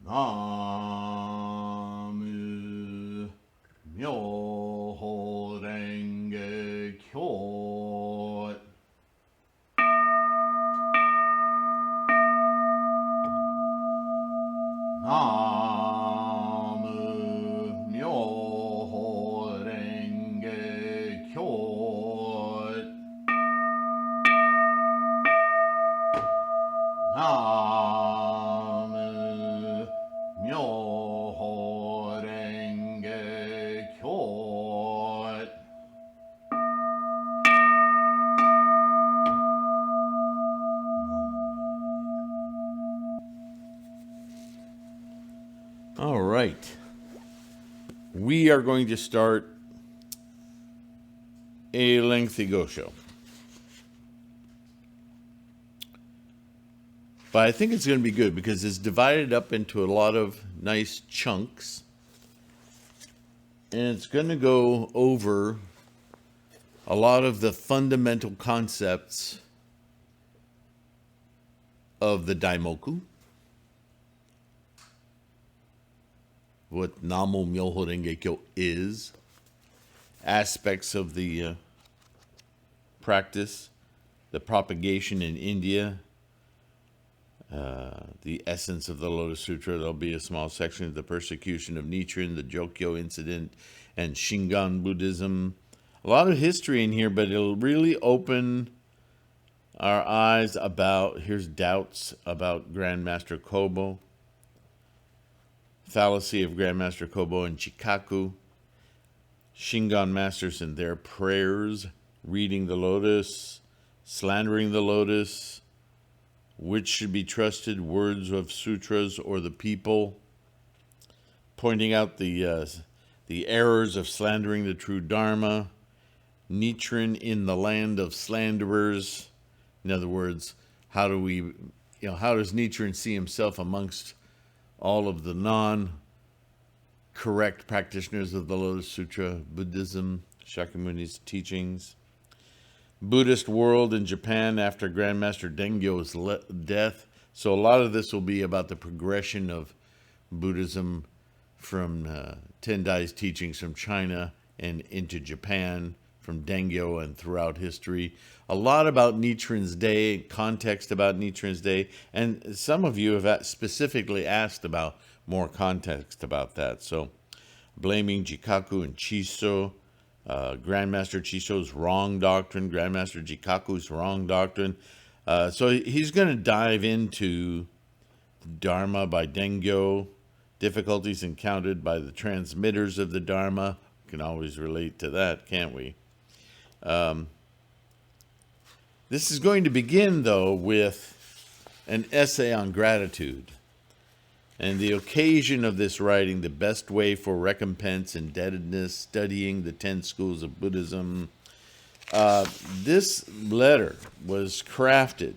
나무 묘호랭개교 나무 묘호랭개교 나무 묘호랭개교. All right. We are going to start a lengthy Gosho. But I think it's going to be good because it's divided up into a lot of nice chunks. And it's going to go over a lot of the fundamental concepts of the Daimoku. What Namo Myoho Renge Kyo is. Aspects of the practice. The propagation in India. The essence of the Lotus Sutra. There'll be a small section of the persecution of Nichiren, the Jokyo incident, and Shingon Buddhism. A lot of history in here, but it'll really open our eyes about, here's doubts about Grandmaster Kobo, fallacy of Grandmaster Kobo and Chikaku, Shingon masters and their prayers, reading the Lotus, slandering the Lotus, which should be trusted, words of sutras or the people, pointing out the errors of slandering the true Dharma, Nichiren in the land of slanderers. In other words, how does Nichiren see himself amongst all of the non-correct practitioners of the Lotus Sutra, Buddhism, Shakyamuni's teachings? Buddhist world in Japan after Grandmaster Dengyo's death. So a lot of this will be about the progression of Buddhism from Tendai's teachings from China and into Japan, from Dengyo and throughout history. A lot about Nichiren's day, context about Nichiren's day, and some of you have specifically asked about more context about that. So blaming Jikaku and Chiso, Grandmaster Chiso's wrong doctrine, Grandmaster Jikaku's wrong doctrine. So he's going to dive into Dharma by Dengyo, difficulties encountered by the transmitters of the Dharma. We can always relate to that, can't we? This is going to begin, though, with an essay on gratitude. And the occasion of this writing, the best way for recompense, indebtedness, studying the 10 schools of Buddhism. This letter was crafted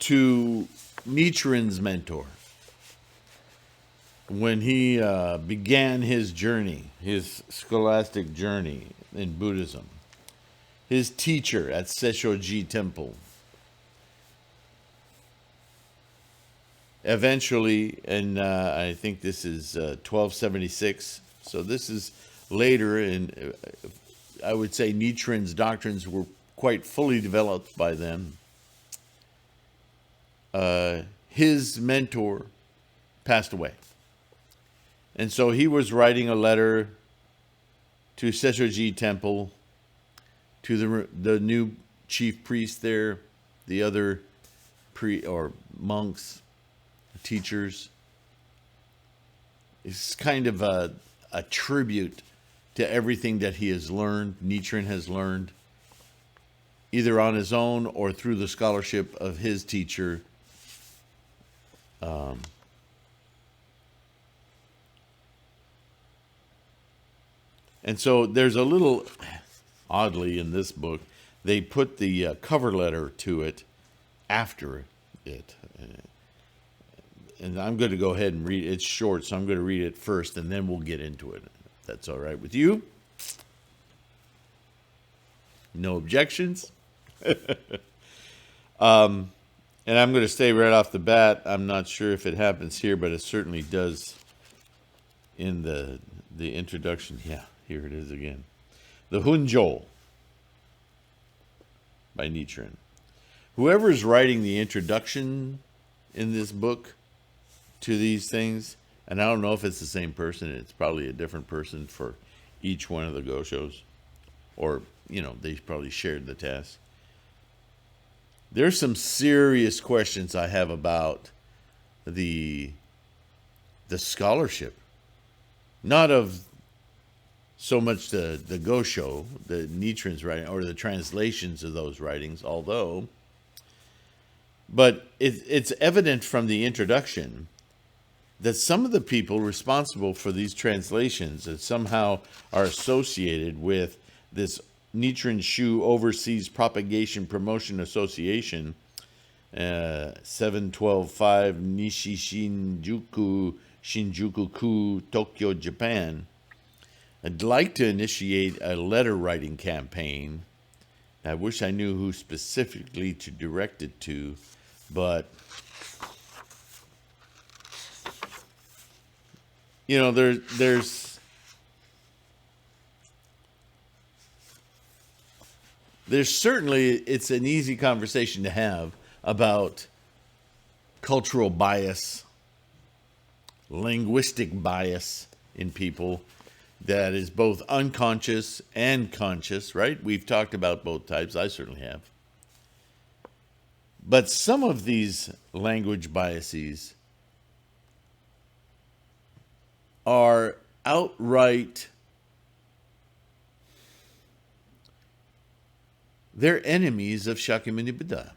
to Nichiren's mentor when he began his journey, his scholastic journey in Buddhism. His teacher at Seshoji Temple. Eventually, and I think this is 1276, so this is later, and I would say Nichiren's doctrines were quite fully developed by then. His mentor passed away. And so he was writing a letter to Seshoji Temple, to the new chief priest there, the other monks, teachers. It's kind of a tribute to everything that he has learned, Nichiren has learned, either on his own or through the scholarship of his teacher. And so there's a little, oddly in this book, they put the cover letter to it after it. And I'm going to go ahead and read it. It's short, so I'm going to read it first, and then we'll get into it. If that's all right with you. No objections. And And I'm going to say right off the bat, I'm not sure if it happens here, but it certainly does in the introduction. Yeah, here it is again. The Hunjo by Nichiren. Whoever is writing the introduction in this book to these things, and I don't know if it's the same person, it's probably a different person for each one of the Goshos, or, they probably shared the task. There's some serious questions I have about the scholarship. Not of so much the Gosho, the Nichiren's writing, or the translations of those writings, but it's evident from the introduction that some of the people responsible for these translations that somehow are associated with this Nichiren Shu Overseas Propagation Promotion Association, 7125 Nishi Shinjuku-ku, Tokyo, Japan. I'd like to initiate a letter writing campaign. I wish I knew who specifically to direct it to, but there's certainly, it's an easy conversation to have about cultural bias, linguistic bias in people that is both unconscious and conscious, right? We've talked about both types. I certainly have. But some of these language biases are outright, they're enemies of Shakyamuni Buddha.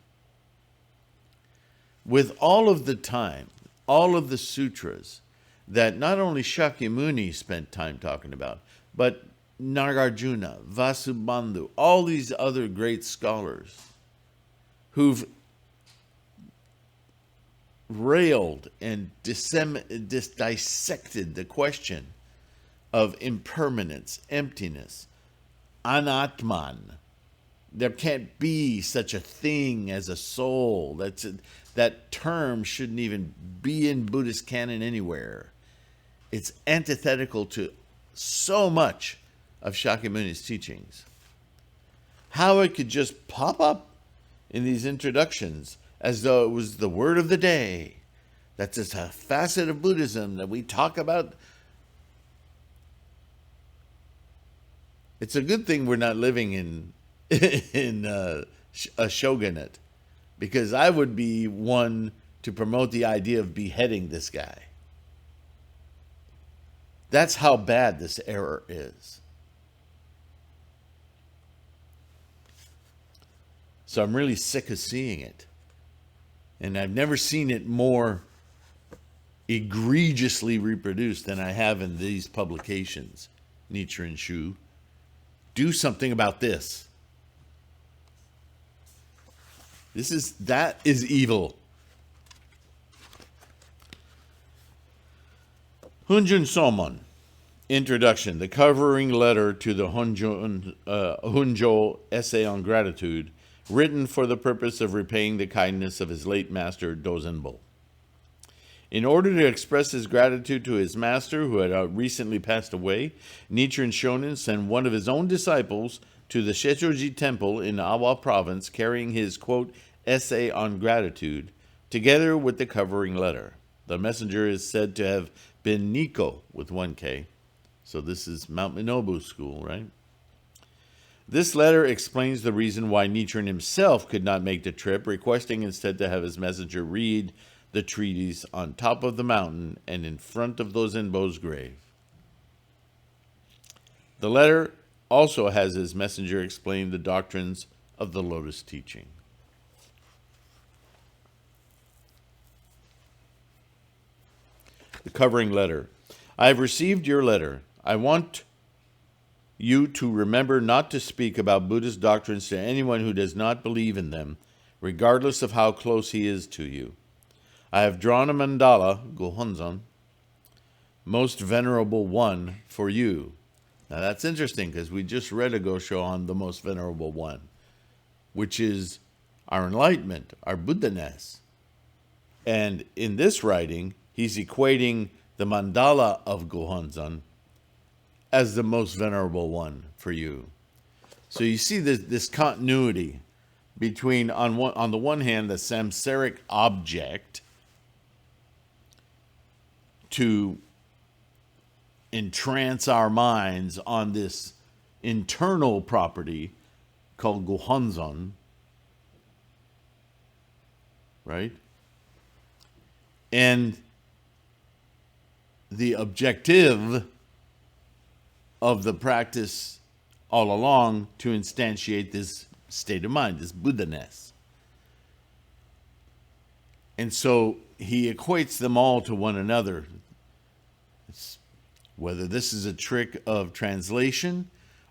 With all of the time, all of the sutras that not only Shakyamuni spent time talking about, but Nagarjuna, Vasubandhu, all these other great scholars who've railed and dissected the question of impermanence, emptiness, anatman. There can't be such a thing as a soul. That term shouldn't even be in Buddhist canon anywhere. It's antithetical to so much of Shakyamuni's teachings. How it could just pop up in these introductions as though it was the word of the day. That's just a facet of Buddhism that we talk about. It's a good thing we're not living in a shogunate, because I would be one to promote the idea of beheading this guy. That's how bad this error is. So I'm really sick of seeing it. And I've never seen it more egregiously reproduced than I have in these publications. Nichiren Shu. Do something about this. That is evil. Hunjun Somon. Introduction. The covering letter to the Hunjo Essay on Gratitude, written for the purpose of repaying the kindness of his late master, Dozenbo. In order to express his gratitude to his master, who had recently passed away, Nichiren Shonin sent one of his own disciples to the Shechoji Temple in Awa Province, carrying his, quote, essay on gratitude, together with the covering letter. The messenger is said to have been Nikko, with 1K. So this is Mount Minobu school, right? This letter explains the reason why Nichiren himself could not make the trip, requesting instead to have his messenger read the treatise on top of the mountain and in front of Dozenbo's grave. The letter also has his messenger explain the doctrines of the Lotus teaching. The covering letter. I have received your letter. I want you to remember not to speak about Buddhist doctrines to anyone who does not believe in them, regardless of how close he is to you. I have drawn a mandala, Gohonzon, most venerable one, for you. Now that's interesting, because we just read a Gosho on the most venerable one, which is our enlightenment, our Buddha-ness. And in this writing, he's equating the mandala of Gohonzon as the most venerable one for you. So you see this continuity between, on the one hand, the samsaric object to entrance our minds on this internal property called Gohonzon, right? And the objective of the practice all along to instantiate this state of mind, this Buddha-ness. And so he equates them all to one another. Whether this is a trick of translation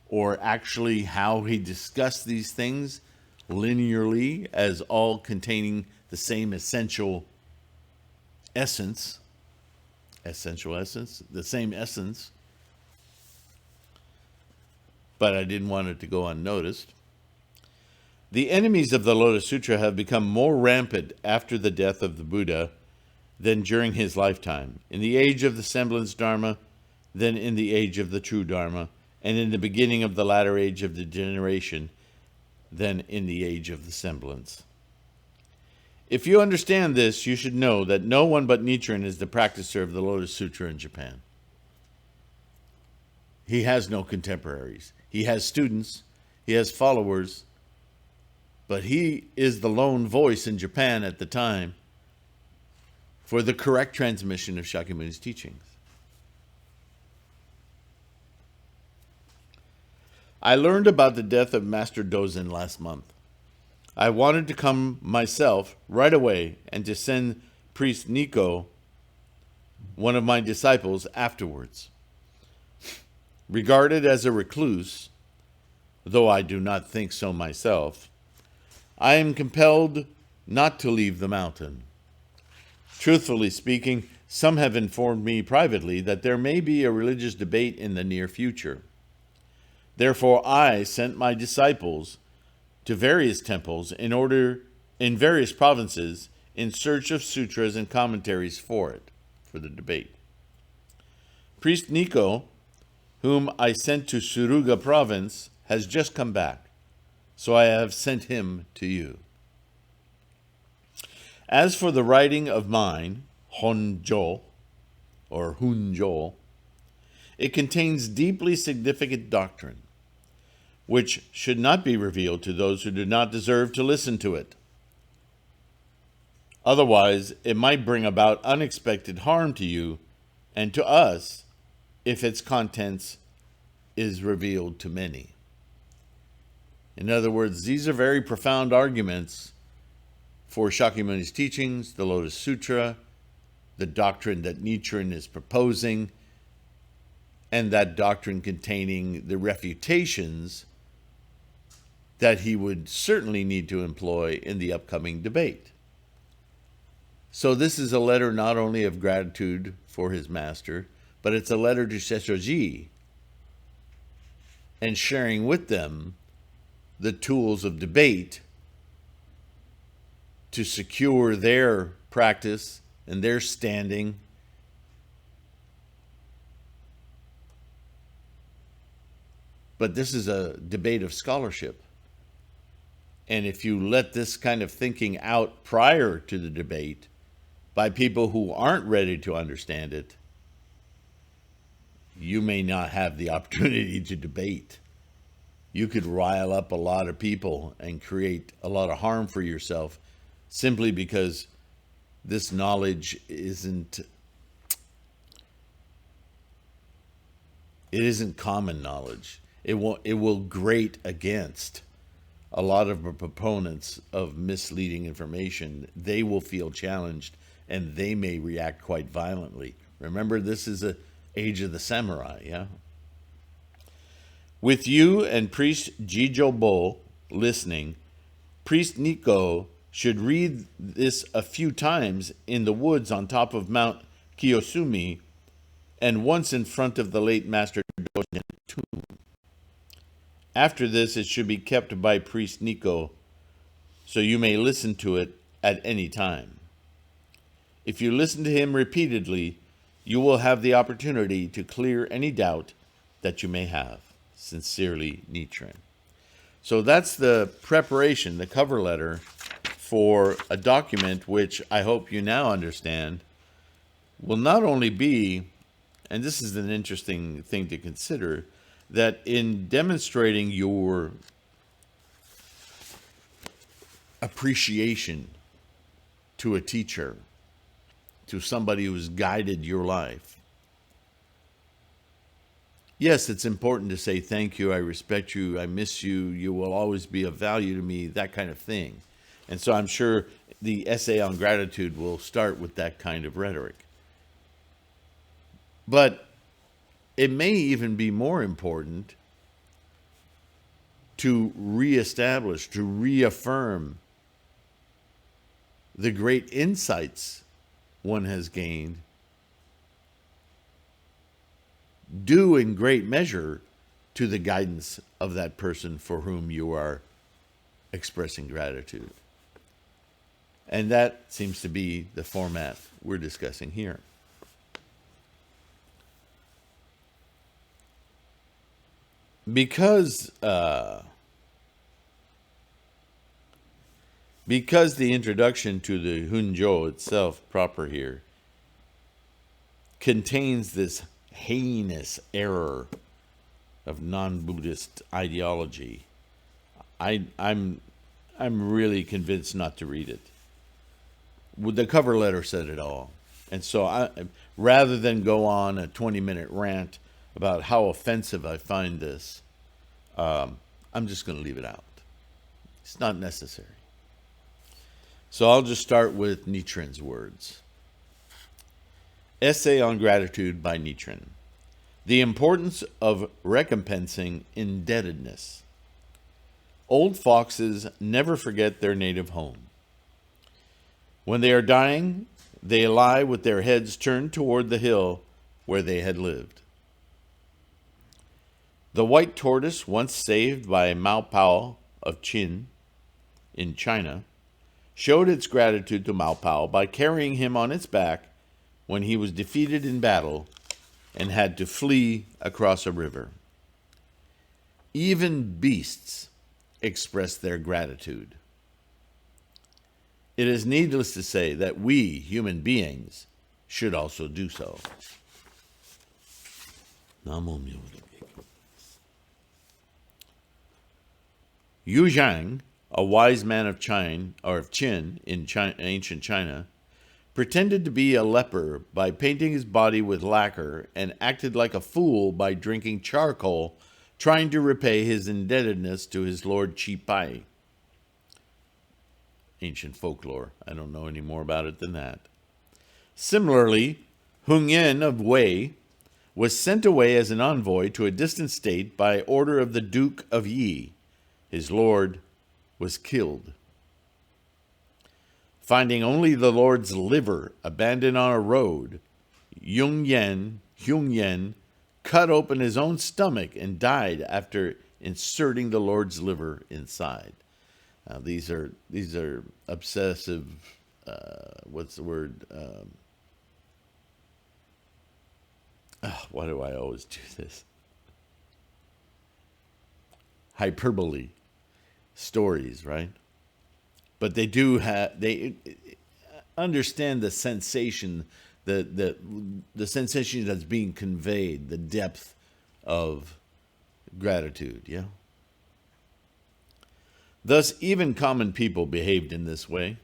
or actually how he discussed these things linearly as all containing the same essential essence, the same essence. But I didn't want it to go unnoticed. The enemies of the Lotus Sutra have become more rampant after the death of the Buddha than during his lifetime, in the age of the semblance Dharma than in the age of the true Dharma, and in the beginning of the latter age of degeneration than in the age of the semblance. If you understand this, you should know that no one but Nichiren is the practicer of the Lotus Sutra in Japan. He has no contemporaries. He has students, he has followers, but he is the lone voice in Japan at the time for the correct transmission of Shakyamuni's teachings. I learned about the death of Master Dozen last month. I wanted to come myself right away and to send Priest Nico, one of my disciples, afterwards. Regarded as a recluse, though I do not think so myself, I am compelled not to leave the mountain. Truthfully speaking, some have informed me privately that there may be a religious debate in the near future. Therefore, I sent my disciples to various temples in various provinces in search of sutras and commentaries for the debate. Priest Nico, whom I sent to Suruga province, has just come back, so I have sent him to you. As for the writing of mine, Honjo, or Hunjo, it contains deeply significant doctrine, which should not be revealed to those who do not deserve to listen to it. Otherwise, it might bring about unexpected harm to you and to us if its contents is revealed to many. In other words, these are very profound arguments for Shakyamuni's teachings, the Lotus Sutra, the doctrine that Nichiren is proposing, and that doctrine containing the refutations that he would certainly need to employ in the upcoming debate. So this is a letter not only of gratitude for his master, but it's a letter to Seshoji and sharing with them the tools of debate to secure their practice and their standing but this is a debate of scholarship. And if you let this kind of thinking out prior to the debate by people who aren't ready to understand it, you may not have the opportunity to debate. You could rile up a lot of people and create a lot of harm for yourself simply because this knowledge isn't common knowledge. It will grate against a lot of the proponents of misleading information. They will feel challenged and they may react quite violently. Remember, this is the age of the samurai, yeah? With you and Priest Jijobo listening, Priest Nico should read this a few times in the woods on top of Mount Kiyosumi and once in front of the late Master Dogen's tomb. After this, it should be kept by Priest Nico so you may listen to it at any time. If you listen to him repeatedly, you will have the opportunity to clear any doubt that you may have. Sincerely, Nichiren. So that's the preparation, the cover letter for a document which I hope you now understand will not only be, and this is an interesting thing to consider, that in demonstrating your appreciation to a teacher, to somebody who has guided your life. Yes, it's important to say thank you, I respect you, I miss you, you will always be of value to me, that kind of thing. And so I'm sure the essay on gratitude will start with that kind of rhetoric. But it may even be more important to reestablish, to reaffirm the great insights one has gained, due in great measure to the guidance of that person for whom you are expressing gratitude. And that seems to be the format we're discussing here. Because the introduction to the Hunjo itself proper here contains this heinous error of non-Buddhist ideology, I'm really convinced not to read it. The cover letter said it all. And so rather than go on a 20-minute rant about how offensive I find this, I'm just going to leave it out. It's not necessary. So I'll just start with Nichiren's words. Essay on Gratitude by Nichiren. The importance of recompensing indebtedness. Old foxes never forget their native home. When they are dying, they lie with their heads turned toward the hill where they had lived. The white tortoise, once saved by Mao Pao of Qin in China, showed its gratitude to Mao Pao by carrying him on its back when he was defeated in battle and had to flee across a river. Even beasts express their gratitude. It is needless to say that we, human beings, should also do so. Namo Myo. Yu Zhang, a wise man of Qin in ancient China, pretended to be a leper by painting his body with lacquer and acted like a fool by drinking charcoal, trying to repay his indebtedness to his lord Qi Pai. Ancient folklore. I don't know any more about it than that. Similarly, Hung Yen of Wei was sent away as an envoy to a distant state by order of the Duke of Yi. His lord was killed. Finding only the lord's liver abandoned on a road, Hung Yen cut open his own stomach and died after inserting the lord's liver inside. Now, these are obsessive. What's the word? Why do I always do this? Hyperbole stories, right? But they understand the sensation, the sensation that's being conveyed, the depth of gratitude, yeah? Thus, even common people behaved in this way.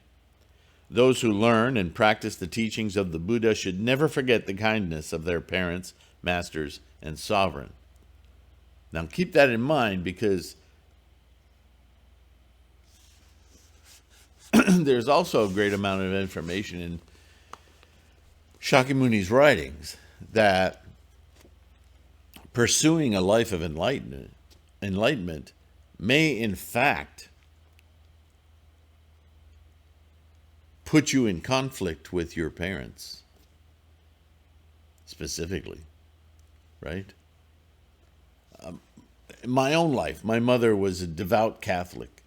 Those who learn and practice the teachings of the Buddha should never forget the kindness of their parents, masters, and sovereign. Now, keep that in mind, because there's also a great amount of information in Shakyamuni's writings that pursuing a life of enlightenment may in fact put you in conflict with your parents, specifically, right? In my own life, my mother was a devout Catholic.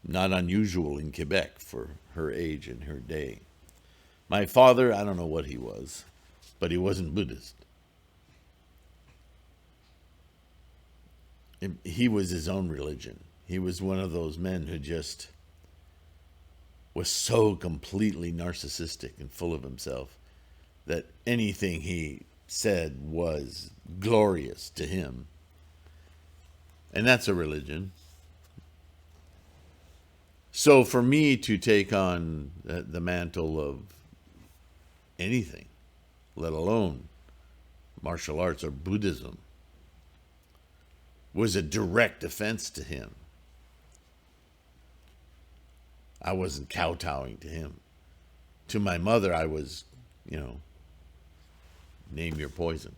Not unusual in Quebec for her age and her day. My father, I don't know what he was, but he wasn't Buddhist. He was his own religion. He was one of those men who just was so completely narcissistic and full of himself that anything he said was glorious to him. And that's a religion. So for me to take on the mantle of anything, let alone martial arts or Buddhism, was a direct offense to him. I wasn't kowtowing to him. To my mother, I was, name your poison.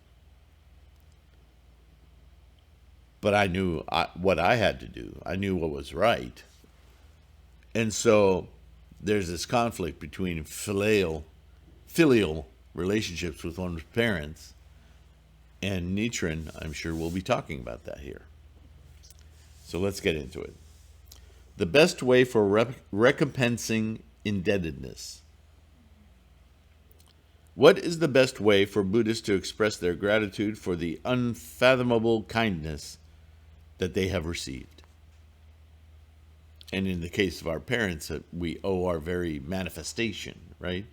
But I knew what I had to do. I knew what was right. And so there's this conflict between filial relationships with one's parents. And Nichiren, I'm sure, will be talking about that here. So let's get into it. The best way for recompensing indebtedness. What is the best way for Buddhists to express their gratitude for the unfathomable kindness that they have received? And in the case of our parents, we owe our very manifestation, right?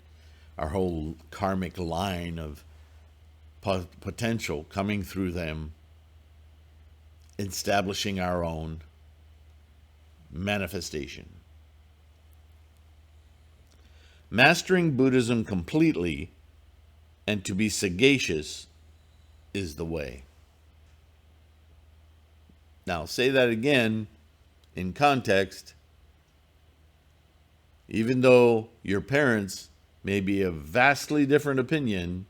Our whole karmic line of potential coming through them, establishing our own manifestation. Mastering Buddhism completely and to be sagacious is the way. Now, say that again in context. Even though your parents may be of vastly different opinion,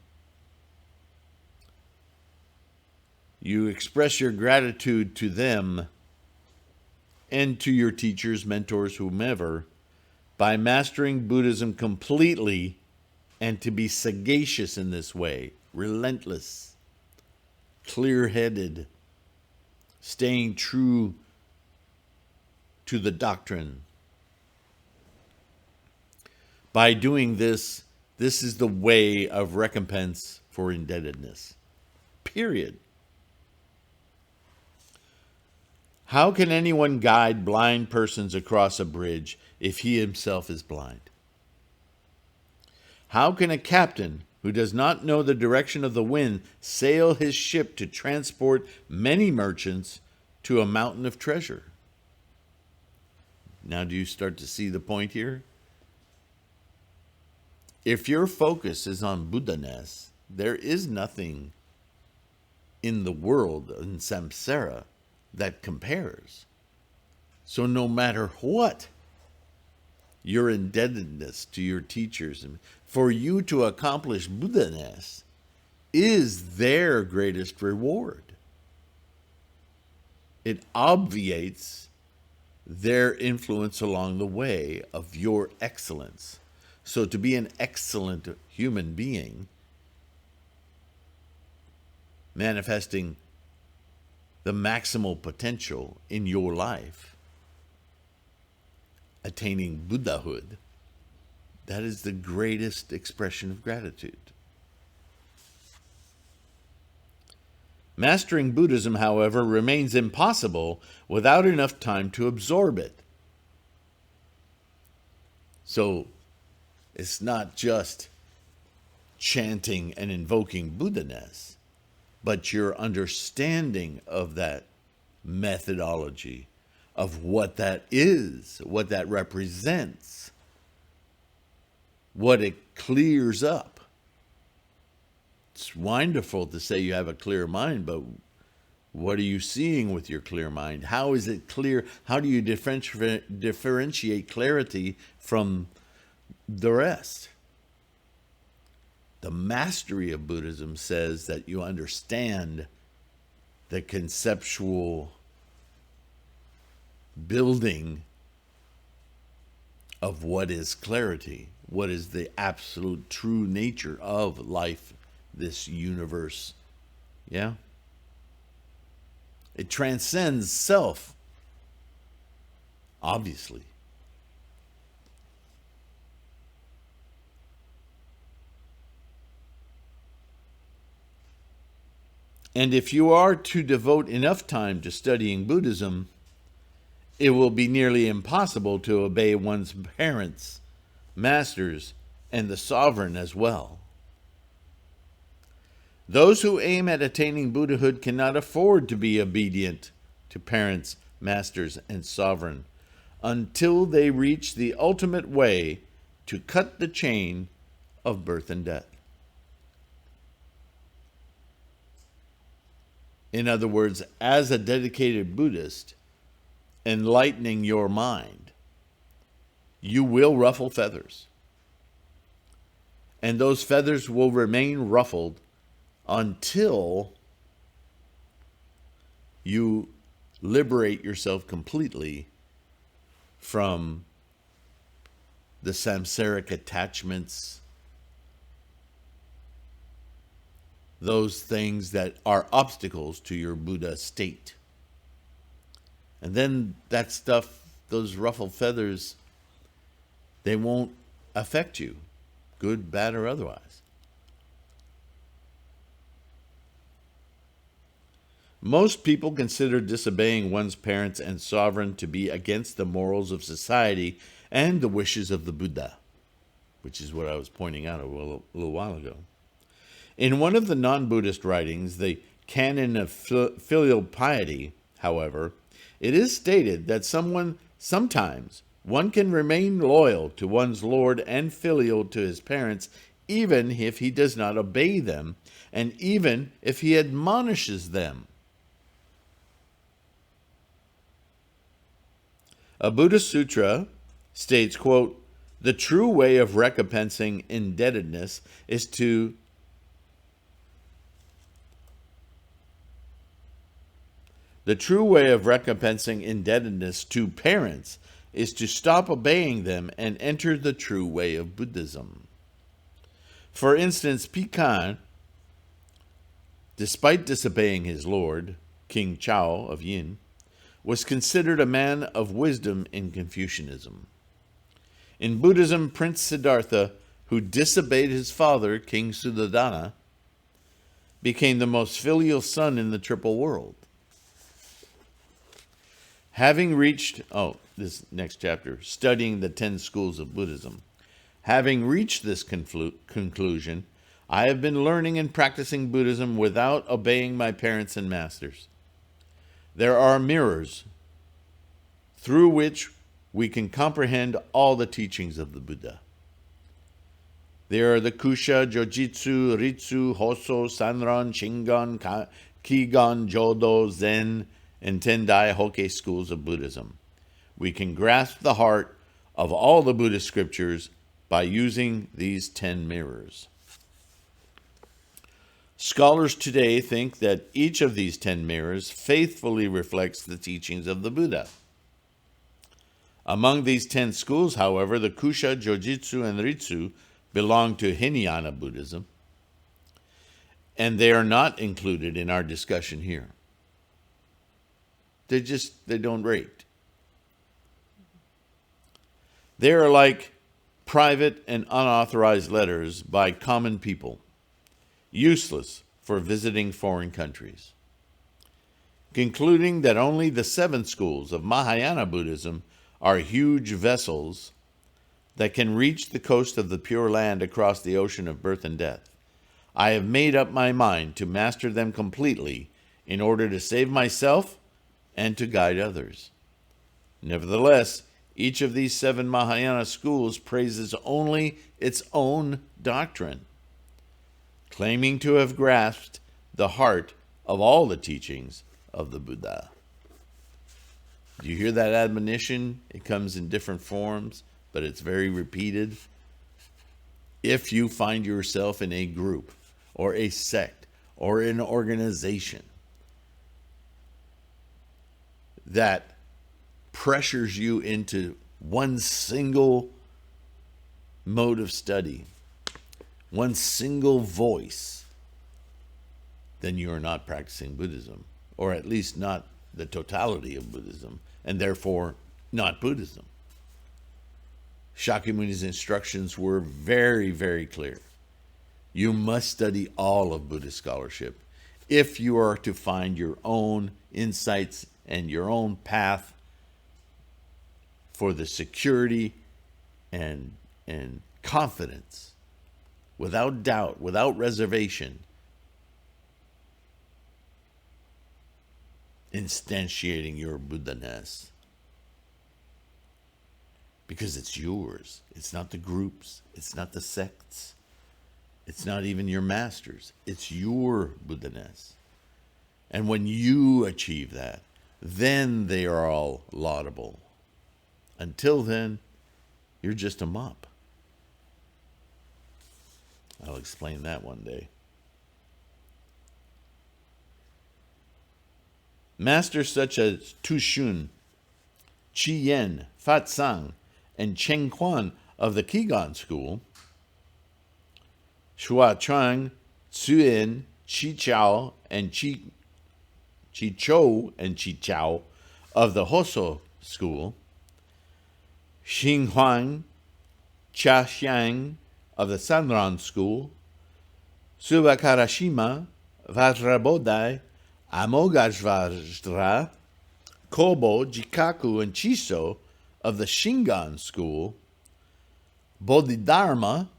you express your gratitude to them and to your teachers, mentors, whomever, by mastering Buddhism completely and to be sagacious in this way, relentless, clear-headed, staying true to the doctrine. By doing this, this is the way of recompense for indebtedness. Period. How can anyone guide blind persons across a bridge if he himself is blind? How can a captain who does not know the direction of the wind sail his ship to transport many merchants to a mountain of treasure? Now, do you start to see the point here? If your focus is on Buddha-ness, there is nothing in the world, in samsara, that compares. So no matter what your indebtedness to your teachers, for you to accomplish Buddha-ness is their greatest reward. It obviates their influence along the way of your excellence. So to be an excellent human being, manifesting the maximal potential in your life, attaining Buddhahood, that is the greatest expression of gratitude. Mastering Buddhism, however, remains impossible without enough time to absorb it. So it's not just chanting and invoking Buddha-ness, but your understanding of that methodology, of what that is, what that represents, what it clears up. It's wonderful to say you have a clear mind, but what are you seeing with your clear mind? How is it clear? How do you differentiate clarity from the rest? The mastery of Buddhism says that you understand the conceptual building of what is clarity, what is the absolute true nature of life, this universe. Yeah? It transcends self, obviously. And if you are to devote enough time to studying Buddhism, it will be nearly impossible to obey one's parents, masters, and the sovereign as well. Those who aim at attaining Buddhahood cannot afford to be obedient to parents, masters, and sovereign until they reach the ultimate way to cut the chain of birth and death. In other words, as a dedicated Buddhist, enlightening your mind, you will ruffle feathers. And those feathers will remain ruffled until you liberate yourself completely from the samsaric attachments, those things that are obstacles to your Buddha state. And then that stuff, those ruffled feathers, they won't affect you, good, bad, or otherwise. Most people consider disobeying one's parents and sovereign to be against the morals of society and the wishes of the Buddha, which is what I was pointing out a little while ago. In one of the non-Buddhist writings, the Canon of Filial Piety, however, it is stated that sometimes one can remain loyal to one's Lord and filial to his parents even if he does not obey them and even if he admonishes them. A Buddhist sutra states, quote, "The true way of recompensing indebtedness is to parents is to stop obeying them and enter the true way of Buddhism." For instance, Pikan, despite disobeying his lord, King Chao of Yin, was considered a man of wisdom in Confucianism. In Buddhism, Prince Siddhartha, who disobeyed his father, King Suddhodana, became the most filial son in the triple world. Having reached, this next chapter, studying the 10 schools of Buddhism. Having reached this conclusion, I have been learning and practicing Buddhism without obeying my parents and masters. There are mirrors through which we can comprehend all the teachings of the Buddha. There are the Kusha, Jojitsu, Ritsu, Hoso, Sanron, Shingon, Kigon, Jodo, Zen, and Tendai Hokke schools of Buddhism. We can grasp the heart of all the Buddhist scriptures by using these 10 mirrors. Scholars today think that each of these 10 mirrors faithfully reflects the teachings of the Buddha. Among these 10 schools, however, the Kusha, Jojitsu, and Ritsu belong to Hinayana Buddhism, and they are not included in our discussion here. They don't rate. They are like private and unauthorized letters by common people, useless for visiting foreign countries. Concluding that only the 7 schools of Mahayana Buddhism are huge vessels that can reach the coast of the Pure Land across the ocean of birth and death, I have made up my mind to master them completely in order to save myself and to guide others. Nevertheless, each of these 7 Mahayana schools praises only its own doctrine, claiming to have grasped the heart of all the teachings of the Buddha. Do you hear that admonition? It comes in different forms, but it's very repeated. If you find yourself in a group or a sect or an organization that pressures you into one single mode of study, one single voice, then you are not practicing Buddhism, or at least not the totality of Buddhism, and therefore not Buddhism. Shakyamuni's instructions were very, very clear. You must study all of Buddhist scholarship if you are to find your own insights and your own path for the security and confidence, without doubt, without reservation, instantiating your Buddha-ness. Because it's yours. It's not the groups. It's not the sects. It's not even your masters. It's your Buddha-ness. And when you achieve that, then they are all laudable. Until then, you're just a mop. I'll explain that one day. Masters such as Tu Shun, Chi Yen, Fat Sang, and Cheng Quan of the Qigong school, Shua Chuang, Tsuyin, Chi Chao, and Chi Chou and Chi Chao of the Hoso school, Xing Huang, Cha Xiang of the Sanran school, Subakarashima, Vajrabodai, Amogajvajra, Kobo, Jikaku, and Chiso of the Shingon school, Bodhidharma,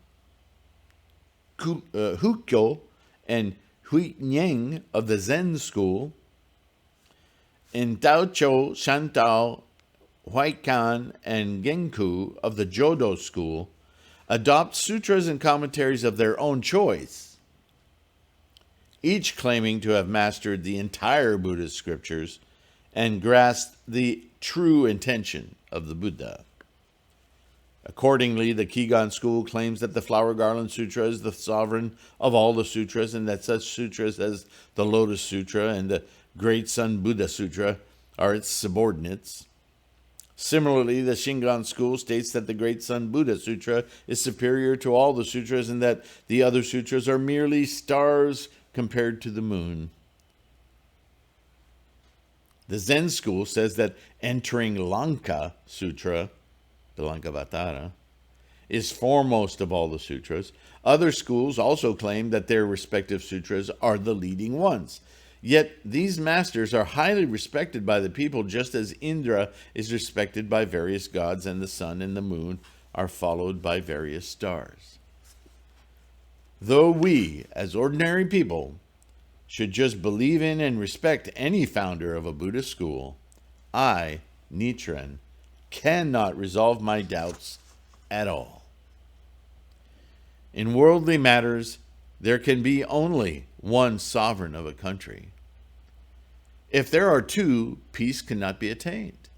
Hukyo, and Huinying of the Zen school, and Taocho, Shantao, Huaikan, and Genku of the Jodo school adopt sutras and commentaries of their own choice, each claiming to have mastered the entire Buddhist scriptures and grasped the true intention of the Buddha. Accordingly, the Qigong school claims that the Flower Garland Sutra is the sovereign of all the sutras, and that such sutras as the Lotus Sutra and the Great Sun Buddha Sutra are its subordinates. Similarly, the Shingon school states that the Great Sun Buddha Sutra is superior to all the sutras and that the other sutras are merely stars compared to the moon. The Zen school says that entering Lanka Sutra, the Lankavatara, is foremost of all the sutras. Other schools also claim that their respective sutras are the leading ones. Yet these masters are highly respected by the people, just as Indra is respected by various gods and the sun and the moon are followed by various stars. Though we, as ordinary people, should just believe in and respect any founder of a Buddhist school, I, Nichiren, cannot resolve my doubts at all. In worldly matters, there can be only one sovereign of a country. If there are two, peace cannot be attained.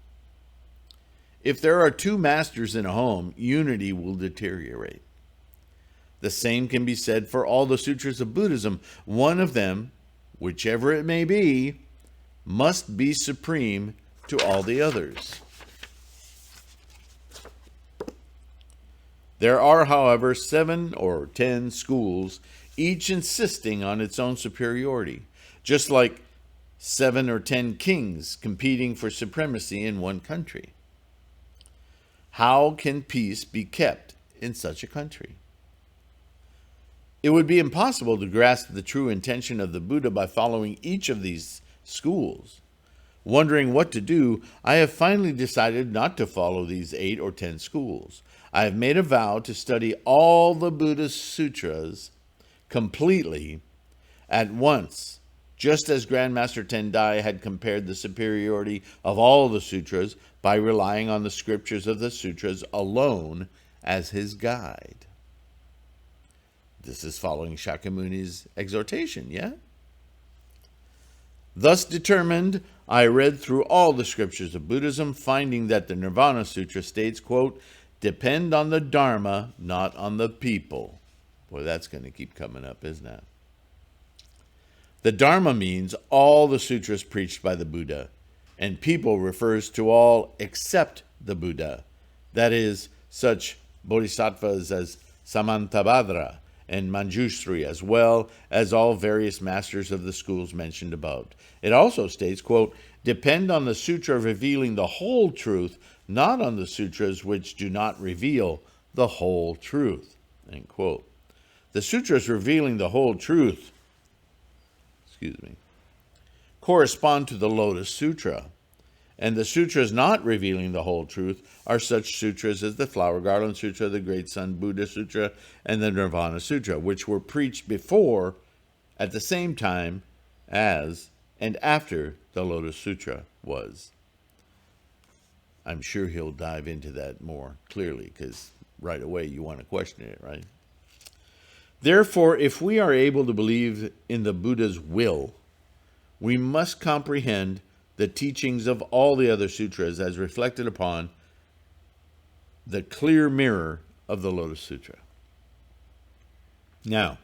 If there are two masters in a home, unity will deteriorate. The same can be said for all the sutras of Buddhism. One of them, whichever it may be, must be supreme to all the others. There are, however, 7 or 10 schools, each insisting on its own superiority, just like 7 or 10 kings competing for supremacy in one country. How can peace be kept in such a country? It would be impossible to grasp the true intention of the Buddha by following each of these schools. Wondering what to do, I have finally decided not to follow these 8 or 10 schools. I have made a vow to study all the Buddhist sutras completely at once, just as Grandmaster Tendai had compared the superiority of all the sutras by relying on the scriptures of the sutras alone as his guide. This is following Shakyamuni's exhortation, yeah? Thus determined, I read through all the scriptures of Buddhism, finding that the Nirvana Sutra states, quote, depend on the Dharma, not on the people. Boy, that's going to keep coming up, isn't it? The Dharma means all the sutras preached by the Buddha, and people refers to all except the Buddha. That is, such bodhisattvas as Samantabhadra and Manjushri, as well as all various masters of the schools mentioned above. It also states, quote, depend on the sutra revealing the whole truth, not on the sutras which do not reveal the whole truth, end quote. The sutras revealing the whole truth, correspond to the Lotus Sutra. And the sutras not revealing the whole truth are such sutras as the Flower Garland Sutra, the Great Sun Buddha Sutra, and the Nirvana Sutra, which were preached before, at the same time as, and after the Lotus Sutra was. I'm sure he'll dive into that more clearly, because right away you want to question it, right? Therefore, if we are able to believe in the Buddha's will, we must comprehend the teachings of all the other sutras as reflected upon the clear mirror of the Lotus Sutra. Now,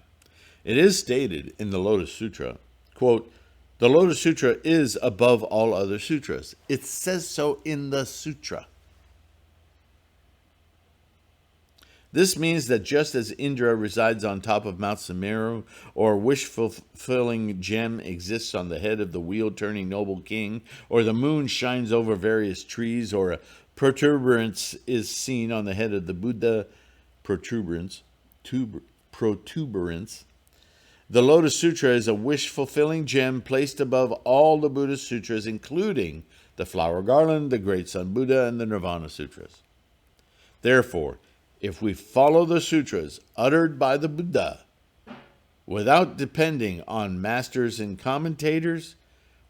it is stated in the Lotus Sutra, quote, "The Lotus Sutra is above all other sutras." It says so in the sutra. This means that just as Indra resides on top of Mount Sumeru, or a wish-fulfilling gem exists on the head of the wheel-turning noble king, or the moon shines over various trees, or a protuberance is seen on the head of the Buddha, protuberance, the Lotus Sutra is a wish-fulfilling gem placed above all the Buddhist sutras, including the Flower Garland, the Great Sun Buddha, and the Nirvana Sutras. Therefore, if we follow the sutras uttered by the Buddha without depending on masters and commentators,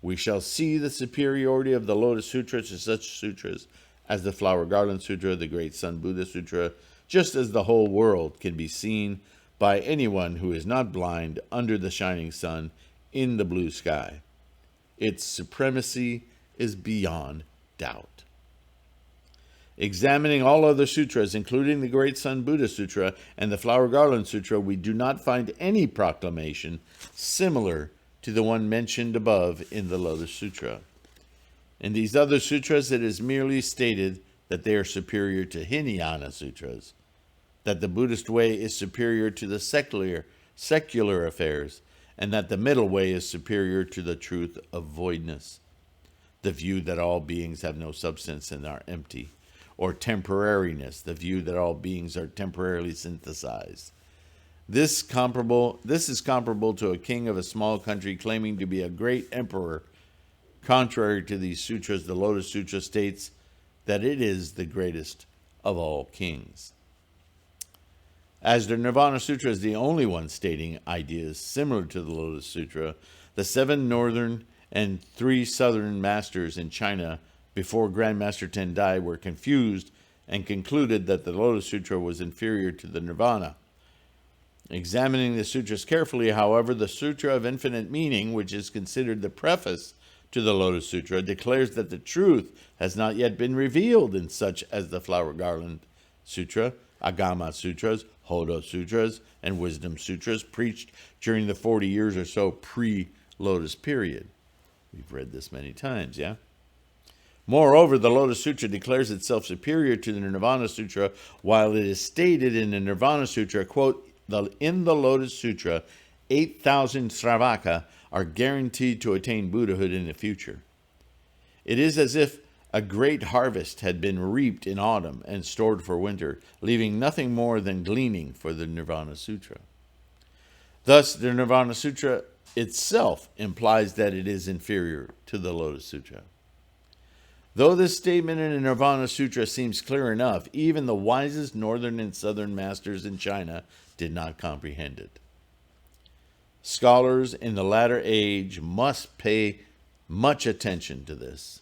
we shall see the superiority of the Lotus Sutra to such sutras as the Flower Garland Sutra, the Great Sun Buddha Sutra, just as the whole world can be seen by anyone who is not blind under the shining sun in the blue sky. Its supremacy is beyond doubt. Examining all other sutras, including the Great Sun Buddha Sutra and the Flower Garland Sutra, we do not find any proclamation similar to the one mentioned above in the Lotus Sutra. In these other sutras, it is merely stated that they are superior to Hinayana Sutras, that the Buddhist way is superior to the secular affairs, and that the middle way is superior to the truth of voidness, the view that all beings have no substance and are empty, or temporariness, the view that all beings are temporarily synthesized. This is comparable to a king of a small country claiming to be a great emperor. Contrary to these sutras, the Lotus Sutra states that it is the greatest of all kings. As the Nirvana Sutra is the only one stating ideas similar to the Lotus Sutra, the 7 northern and 3 southern masters in China before Grandmaster Tendai were confused and concluded that the Lotus Sutra was inferior to the Nirvana. Examining the sutras carefully, however, the Sutra of Infinite Meaning, which is considered the preface to the Lotus Sutra, declares that the truth has not yet been revealed in such as the Flower Garland Sutra, Agama Sutras, Hodo Sutras, and Wisdom Sutras preached during the 40 years or so pre-Lotus period. We've read this many times, yeah? Moreover, the Lotus Sutra declares itself superior to the Nirvana Sutra, while it is stated in the Nirvana Sutra, quote, in the Lotus Sutra, 8,000 Sravaka are guaranteed to attain Buddhahood in the future. It is as if a great harvest had been reaped in autumn and stored for winter, leaving nothing more than gleaning for the Nirvana Sutra. Thus, the Nirvana Sutra itself implies that it is inferior to the Lotus Sutra. Though this statement in the Nirvana Sutra seems clear enough, even the wisest northern and southern masters in China did not comprehend it. Scholars in the latter age must pay much attention to this.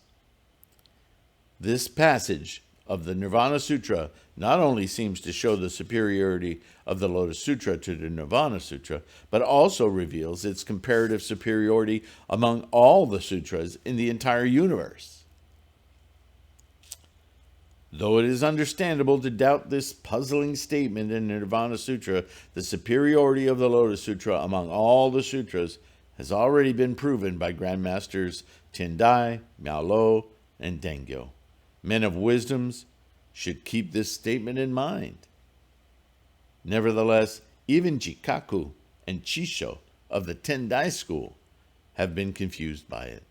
This passage of the Nirvana Sutra not only seems to show the superiority of the Lotus Sutra to the Nirvana Sutra, but also reveals its comparative superiority among all the sutras in the entire universe. Though it is understandable to doubt this puzzling statement in the Nirvana Sutra, the superiority of the Lotus Sutra among all the sutras has already been proven by Grandmasters Tendai, Miao-Lo, and Dengyo. Men of wisdoms should keep this statement in mind. Nevertheless, even Jikaku and Chisho of the Tendai school have been confused by it,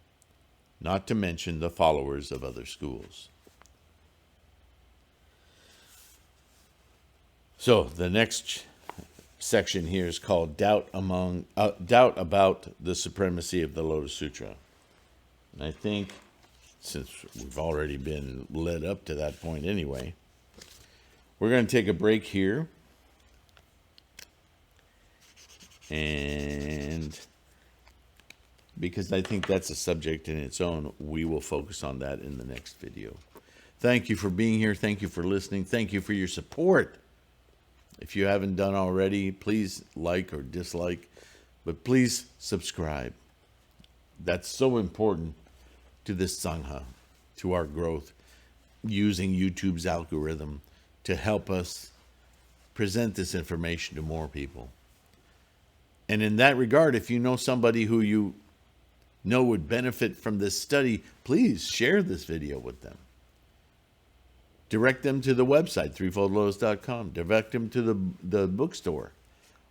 not to mention the followers of other schools. So the next section here is called Doubt About the Supremacy of the Lotus Sutra. And I think, since we've already been led up to that point anyway, we're going to take a break here. And because I think that's a subject in its own, we will focus on that in the next video. Thank you for being here. Thank you for listening. Thank you for your support. If you haven't done already, please like or dislike, but please subscribe. That's so important to this Sangha, to our growth, using YouTube's algorithm to help us present this information to more people. And in that regard, if you know somebody who you know would benefit from this study, please share this video with them. Direct them to the website, threefoldlotus.com. Direct them to the bookstore,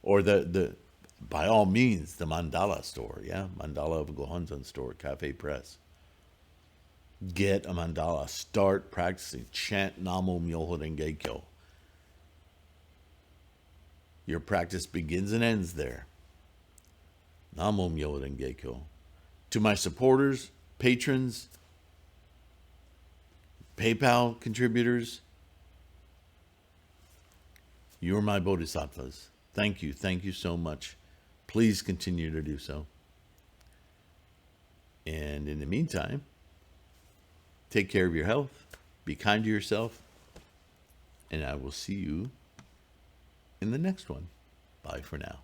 or by all means, the Mandala store. Yeah, Mandala of Gohonzon store, Cafe Press. Get a mandala. Start practicing. Chant Namo Myoho Renge Kyo. Your practice begins and ends there. Namo Myoho Renge Kyo. To my supporters, patrons, PayPal contributors, you're my bodhisattvas. Thank you. Thank you so much. Please continue to do so. And in the meantime, take care of your health. Be kind to yourself. And I will see you in the next one. Bye for now.